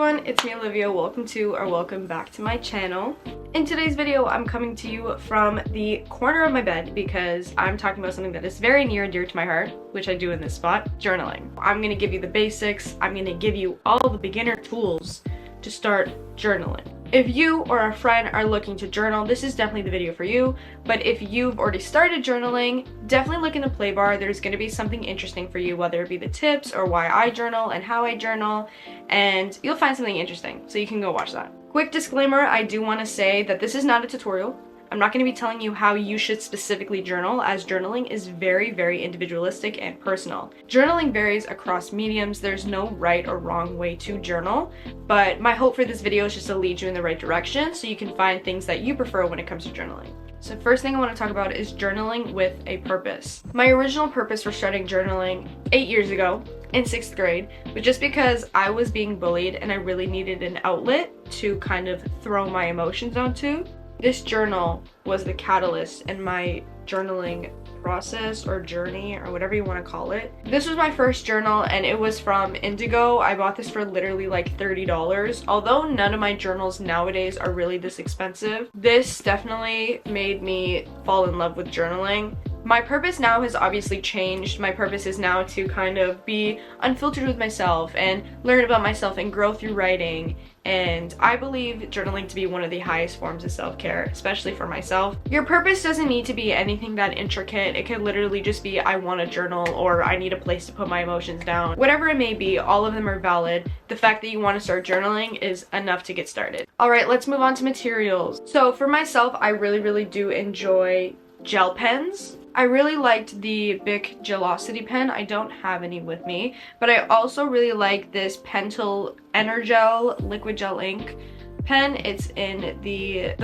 everyone, it's me Olivia. Welcome back to my channel. In today's video, I'm coming to you from the corner of my bed because I'm talking about something that is very near and dear to my heart, which I do in this spot, journaling. I'm gonna give you the basics. I'm gonna give you all the beginner tools to start journaling. If you or a friend are looking to journal, this is definitely the video for you. But if you've already started journaling, definitely look in the play bar. There's going to be something interesting for you, whether it be the tips or why I journal and how I journal, and you'll find something interesting, so you can go watch that. Quick disclaimer, I do want to say that this is not a tutorial. I'm not going to be telling you how you should specifically journal, as journaling is very, very individualistic and personal. Journaling varies across mediums. There's no right or wrong way to journal, but my hope for this video is just to lead you in the right direction so you can find things that you prefer when it comes to journaling. So first thing I want to talk about is journaling with a purpose. My original purpose for starting journaling 8 years ago in 6th grade was just because I was being bullied and I really needed an outlet to kind of throw my emotions onto. This journal was the catalyst in my journaling process or journey or whatever you want to call it. This was my first journal and it was from Indigo. I bought this for literally like $30. Although none of my journals nowadays are really this expensive, this definitely made me fall in love with journaling. My purpose now has obviously changed. My purpose is now to kind of be unfiltered with myself and learn about myself and grow through writing. And I believe journaling to be one of the highest forms of self-care, especially for myself. Your purpose doesn't need to be anything that intricate. It can literally just be, I want to journal, or I need a place to put my emotions down. Whatever it may be, all of them are valid. The fact that you want to start journaling is enough to get started. All right, let's move on to materials. So for myself, I really do enjoy gel pens. I really liked the Bic Gelocity pen. I don't have any with me, but I also really like this Pentel Energel liquid gel ink pen. It's in the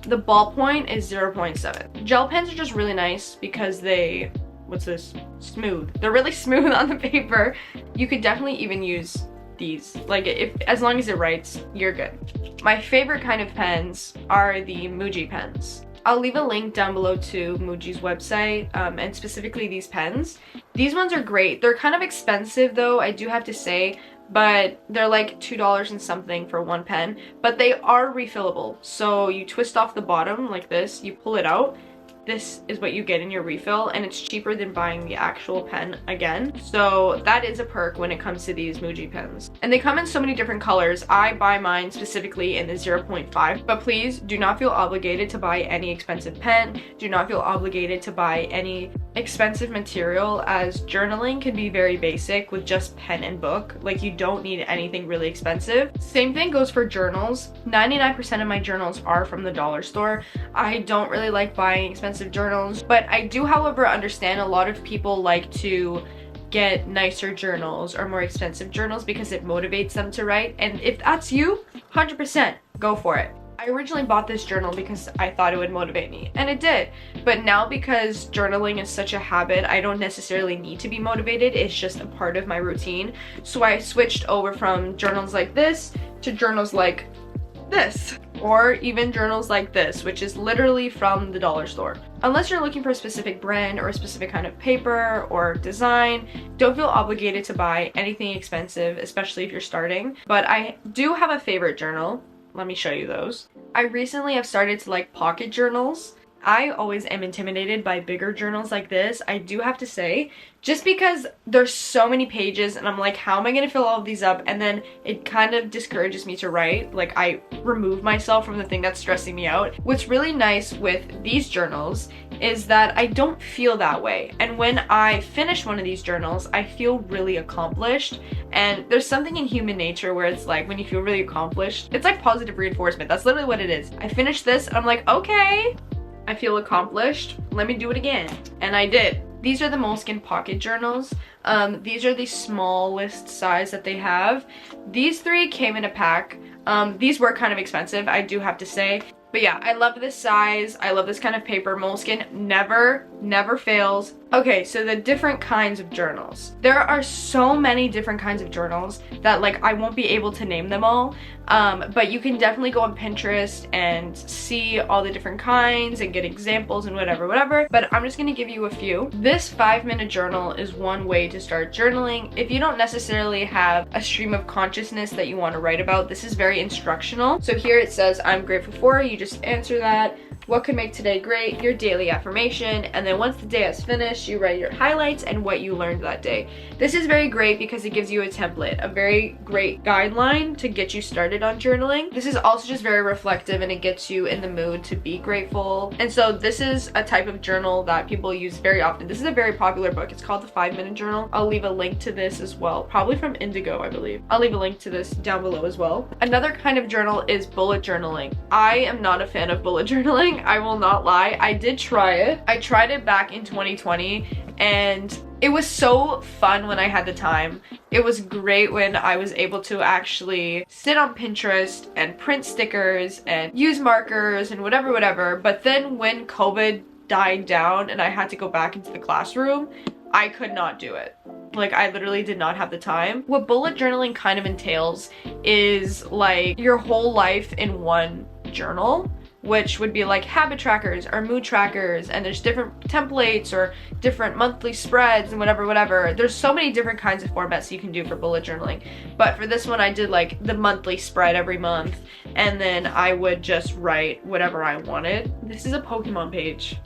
ballpoint is 0.7. Gel pens are just really nice because they, what's this? Smooth. They're really smooth on the paper. You could definitely even use these. Like, as long as it writes, you're good. My favorite kind of pens are the Muji pens. I'll leave a link down below to Muji's website, and specifically these pens. These ones are great. They're kind of expensive though, I do have to say, but they're like $2 and something for one pen, but they are refillable. So you twist off the bottom like this, you pull it out. This is what you get in your refill, and it's cheaper than buying the actual pen again. So that is a perk when it comes to these Muji pens. And they come in so many different colors. I buy mine specifically in the 0.5, but please do not feel obligated to buy any expensive pen. Do not feel obligated to buy any expensive material, as journaling can be very basic with just pen and book. Like, you don't need anything really expensive. Same thing goes for journals. 99% of my journals are from the dollar store. I don't really like buying expensive journals, but I do, however, understand a lot of people like to get nicer journals or more expensive journals because it motivates them to write. And if that's you, 100% go for it. I originally bought this journal because I thought it would motivate me, and it did. But now, because journaling is such a habit, I don't necessarily need to be motivated. It's just a part of my routine. So I switched over from journals like this to journals like this, or even journals like this, which is literally from the dollar store. Unless you're looking for a specific brand or a specific kind of paper or design, don't feel obligated to buy anything expensive, especially if you're starting. But I do have a favorite journal. Let me show you those. I recently have started to like pocket journals. I always am intimidated by bigger journals like this, I do have to say, just because there's so many pages and I'm like, how am I gonna fill all of these up? And then it kind of discourages me to write. Like, I remove myself from the thing that's stressing me out. What's really nice with these journals is that I don't feel that way. And when I finish one of these journals, I feel really accomplished. And there's something in human nature where it's like, when you feel really accomplished, it's like positive reinforcement. That's literally what it is. I finished this and I'm like, okay, I feel accomplished. Let me do it again. And I did. These are the Moleskine pocket journals. These are the smallest size that they have. These three came in a pack. These were kind of expensive, I do have to say. But yeah, I love this size. I love this kind of paper. Moleskine never fails. Okay, so the different kinds of journals. There are so many different kinds of journals that, like, I won't be able to name them all. But you can definitely go on Pinterest and see all the different kinds and get examples and whatever. But I'm just gonna give you a few. This 5-minute journal is one way to start journaling. If you don't necessarily have a stream of consciousness that you want to write about, this is very instructional. So here it says, I'm grateful for, you just answer that. What could make today great? Your daily affirmation. And then once the day is finished, you write your highlights and what you learned that day. This is very great because it gives you a template, a very great guideline to get you started on journaling. This is also just very reflective and it gets you in the mood to be grateful. And so this is a type of journal that people use very often. This is a very popular book. It's called the 5-Minute Journal. I'll leave a link to this as well, probably from Indigo, I believe. I'll leave a link to this down below as well. Another kind of journal is bullet journaling. I am not a fan of bullet journaling. I will not lie. I did try it. I tried it back in 2020 and it was so fun when I had the time. It was great when I was able to actually sit on Pinterest and print stickers and use markers and whatever. But then when COVID died down and I had to go back into the classroom, I could not do it. Like, I literally did not have the time. What bullet journaling kind of entails is like your whole life in one journal, which would be like habit trackers or mood trackers, and there's different templates or different monthly spreads and whatever. There's so many different kinds of formats you can do for bullet journaling. But for this one, I did like the monthly spread every month, and then I would just write whatever I wanted. This is a Pokemon page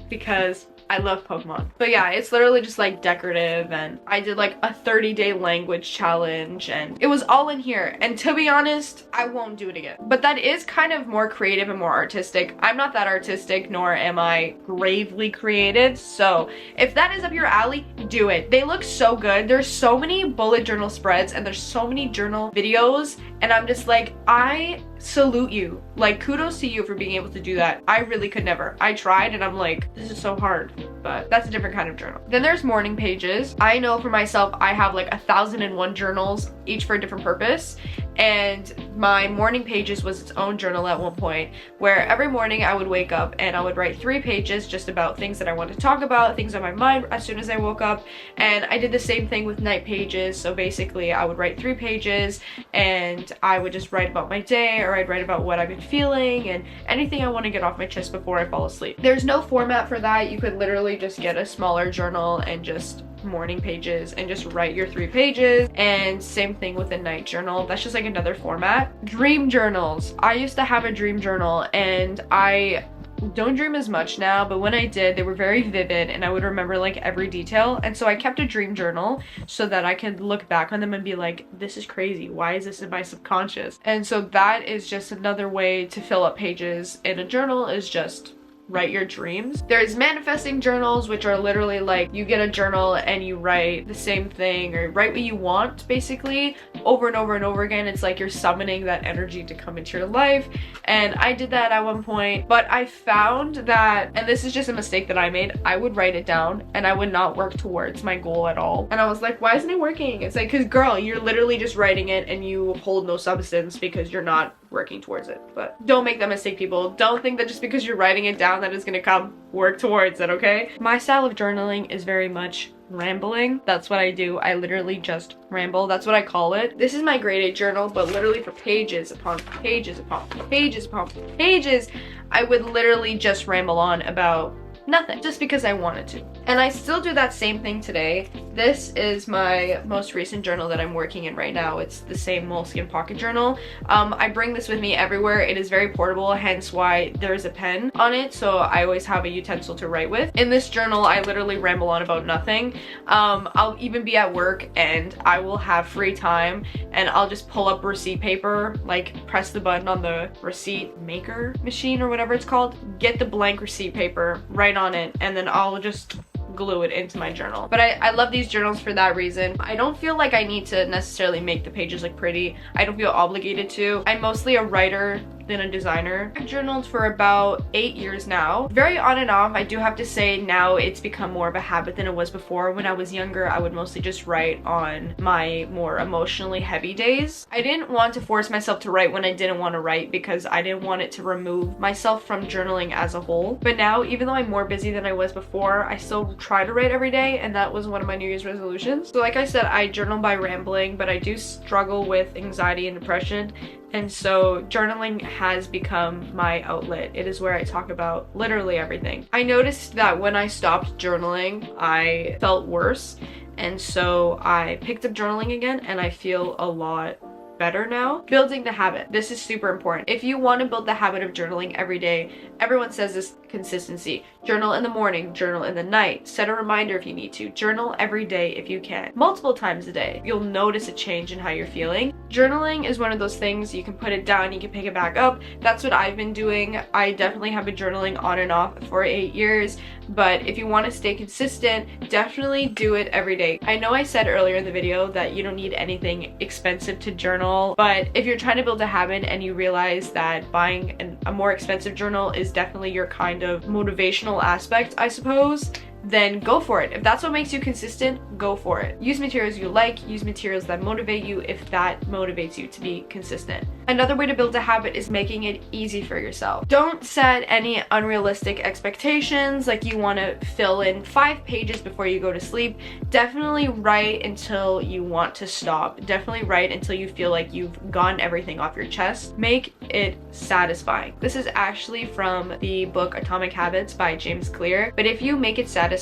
because I love Pokemon. But yeah, it's literally just like decorative, and I did like a 30-day language challenge and it was all in here. And to be honest, I won't do it again. But that is kind of more creative and more artistic. I'm not that artistic, nor am I gravely creative. So if that is up your alley, do it. They look so good. There's so many bullet journal spreads and there's so many journal videos, and I'm just like, I salute you. Like, kudos to you for being able to do that. I really could never. I tried and I'm like, this is so hard. But that's a different kind of journal. Then there's morning pages. I know for myself, I have like 1,001 journals, each for a different purpose. And my morning pages was its own journal at one point, where every morning I would wake up and I would write 3 pages just about things that I wanted to talk about, things on my mind as soon as I woke up. And I did the same thing with night pages. So basically I would write 3 pages and I would just write about my day, or I'd write about what I've been feeling and anything I want to get off my chest before I fall asleep. There's no format for that. You could literally just get a smaller journal and just morning pages and just write your 3 pages. And same thing with a night journal. That's just like another format. Dream journals. I used to have a dream journal and I don't dream as much now, but when I did, they were very vivid and I would remember like every detail. And so I kept a dream journal so that I could look back on them and be like, this is crazy. Why is this in my subconscious? And so that is just another way to fill up pages in a journal, is just write your dreams. There's manifesting journals, which are literally like you get a journal and you write the same thing, or write what you want basically over and over again. It's like you're summoning that energy to come into your life. And I did that at one point, but I found that, and this is just a mistake that I made, I would write it down and I would not work towards my goal at all. And I was like, why isn't it working? It's like, cause girl, you're literally just writing it and you hold no substance because you're not working towards it. But don't make that mistake, people. Don't think that just because you're writing it down that it's gonna come. Work towards it, okay? My style of journaling is very much rambling. That's what I do. I literally just ramble. That's what I call it. This is my grade 8 journal, but literally for pages upon pages upon pages upon pages, I would literally just ramble on about nothing, just because I wanted to. And I still do that same thing today. This is my most recent journal that I'm working in right now. It's the same Moleskine pocket journal. I bring this with me everywhere. It is very portable, hence why there's a pen on it, so I always have a utensil to write with. In this journal, I literally ramble on about nothing. I'll even be at work and I will have free time and I'll just pull up receipt paper, like press the button on the receipt maker machine or whatever it's called, get the blank receipt paper, write on it, and then I'll just glue it into my journal. But I love these journals for that reason. I don't feel like I need to necessarily make the pages look pretty. I don't feel obligated to. I'm mostly a writer than a designer. I've journaled for about 8 years now. Very on and off. I do have to say now it's become more of a habit than it was before. When I was younger, I would mostly just write on my more emotionally heavy days. I didn't want to force myself to write when I didn't want to write because I didn't want it to remove myself from journaling as a whole. But now, even though I'm more busy than I was before, I still try to write every day, and that was one of my New Year's resolutions. So like I said, I journal by rambling, but I do struggle with anxiety and depression. And so journaling has become my outlet. It is where I talk about literally everything. I noticed that when I stopped journaling, I felt worse. And so I picked up journaling again, and I feel a lot better now. Building the habit. This is super important. If you want to build the habit of journaling every day, everyone says this: consistency. Journal in the morning, journal in the night. Set a reminder if you need to. Journal every day if you can. Multiple times a day. You'll notice a change in how you're feeling. Journaling is one of those things you can put it down, you can pick it back up. That's what I've been doing. I definitely have been journaling on and off for 8 years, but if you want to stay consistent, definitely do it every day. I know I said earlier in the video that you don't need anything expensive to journal, but if you're trying to build a habit and you realize that buying a more expensive journal is definitely your kind of motivational aspect, I suppose, then go for it. If that's what makes you consistent, go for it. Use materials you like, use materials that motivate you if that motivates you to be consistent. Another way to build a habit is making it easy for yourself. Don't set any unrealistic expectations, like you want to fill in 5 pages before you go to sleep. Definitely write until you want to stop. Definitely write until you feel like you've gotten everything off your chest. Make it satisfying. This is actually from the book Atomic Habits by James Clear, but if you make it satisfying,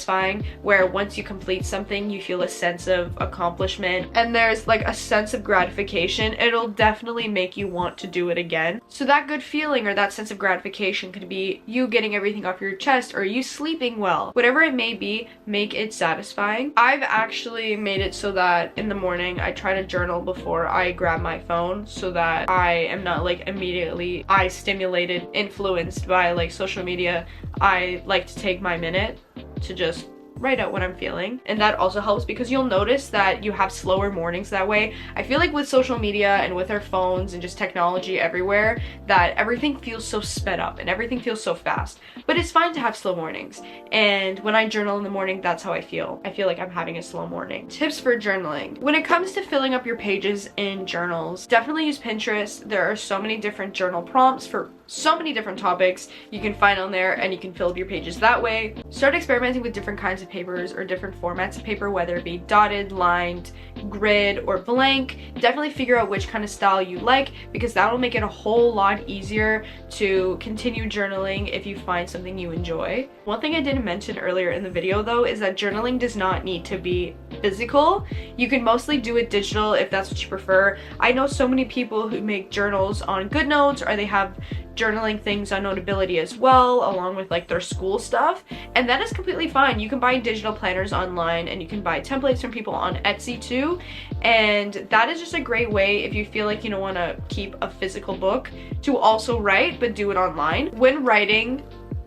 where once you complete something you feel a sense of accomplishment and there's like a sense of gratification, it'll definitely make you want to do it again. So that good feeling or that sense of gratification could be you getting everything off your chest or you sleeping well. Whatever it may be, make it satisfying. I've actually made it so that in the morning I try to journal before I grab my phone, so that I am not like immediately eye stimulated, influenced by like social media. I like to take my minute to just write out what I'm feeling, and that also helps because you'll notice that you have slower mornings that way. I feel like with social media and with our phones and just technology everywhere, that everything feels so sped up and everything feels so fast, but it's fine to have slow mornings. And when I journal in the morning, that's how I feel. I feel like I'm having a slow morning. Tips for journaling. When it comes to filling up your pages in journals, definitely use Pinterest. There are so many different journal prompts for so many different topics you can find on there, and you can fill up your pages that way. Start experimenting with different kinds of papers or different formats of paper, whether it be dotted, lined, grid, or blank. Definitely figure out which kind of style you like, because that will make it a whole lot easier to continue journaling if you find something you enjoy. One thing I didn't mention earlier in the video though is that journaling does not need to be physical. You can mostly do it digital if that's what you prefer. I know so many people who make journals on GoodNotes, or they have journaling things on Notability as well, along with like their school stuff, and that is completely fine. You can buy digital planners online, and you can buy templates from people on Etsy too, and that is just a great way if you feel like you don't want to keep a physical book to also write, but do it online. When writing,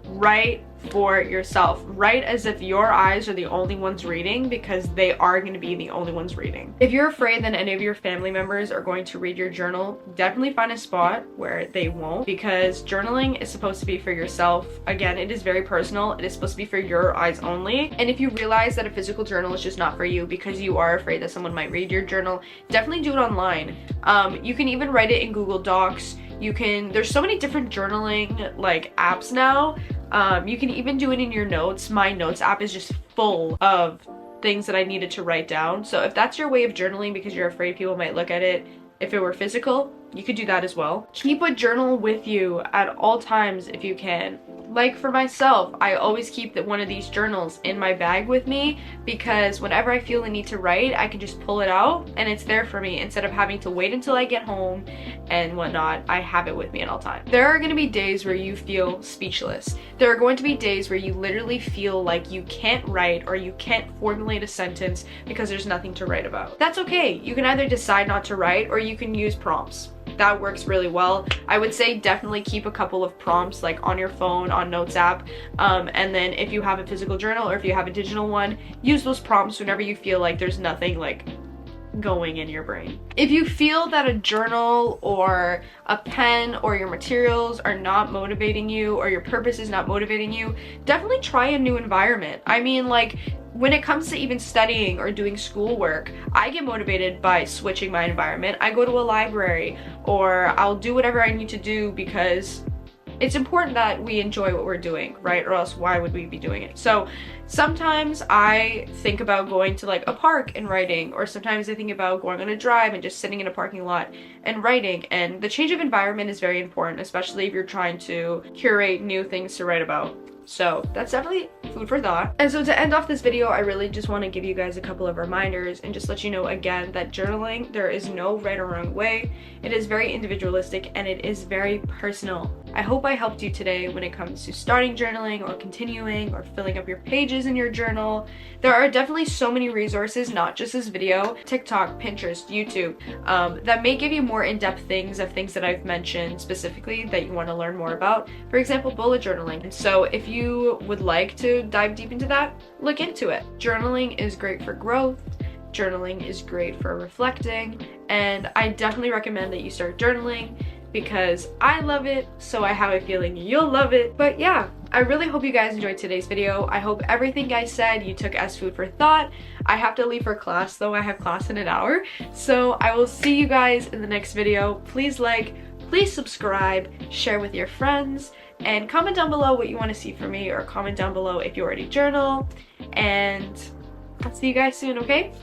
write for yourself. Write as if your eyes are the only ones reading, because they are going to be the only ones reading. If you're afraid that any of your family members are going to read your journal, definitely find a spot where they won't, because journaling is supposed to be for yourself. Again, it is very personal. It is supposed to be for your eyes only. And if you realize that a physical journal is just not for you because you are afraid that someone might read your journal, definitely do it online. You can even write it in Google Docs. There's so many different journaling like apps now. You can even do it in your notes. My notes app is just full of things that I needed to write down. So if that's your way of journaling because you're afraid people might look at it, if it were physical, you could do that as well. Keep a journal with you at all times if you can. Like for myself, I always keep one of these journals in my bag with me, because whenever I feel the need to write, I can just pull it out and it's there for me instead of having to wait until I get home and whatnot. I have it with me at all times. There are going to be days where you feel speechless. There are going to be days where you literally feel like you can't write or you can't formulate a sentence because there's nothing to write about. That's okay. You can either decide not to write, or you can use prompts. That works really well. I would say definitely keep a couple of prompts like on your phone, on Notes app, and then if you have a physical journal or if you have a digital one, use those prompts whenever you feel like there's nothing like going in your brain. If you feel that a journal or a pen or your materials are not motivating you, or your purpose is not motivating you, definitely try a new environment. I mean, like, when it comes to even studying or doing schoolwork, I get motivated by switching my environment. I go to a library, or I'll do whatever I need to do because it's important that we enjoy what we're doing, right? Or else why would we be doing it? So sometimes I think about going to like a park and writing, or sometimes I think about going on a drive and just sitting in a parking lot and writing. And the change of environment is very important, especially if you're trying to curate new things to write about. So that's definitely food for thought. And so to end off this video, I really just want to give you guys a couple of reminders and just let you know again that journaling, there is no right or wrong way. It is very individualistic and it is very personal. I hope I helped you today when it comes to starting journaling or continuing or filling up your pages in your journal. There are definitely so many resources, not just this video, TikTok, Pinterest, YouTube, that may give you more in-depth things that I've mentioned specifically that you want to learn more about. For example, bullet journaling. And so if you would like to dive deep into that, look into it. Journaling is great for growth. Journaling is great for reflecting, and I definitely recommend that you start journaling because I love it, so I have a feeling you'll love it. But yeah, I really hope you guys enjoyed today's video. I hope everything I said you took as food for thought. I have to leave for class though. I have class in an hour. So I will see you guys in the next video. Please like, please subscribe, share with your friends, and comment down below what you want to see from me, or comment down below if you already journal. And I'll see you guys soon, okay?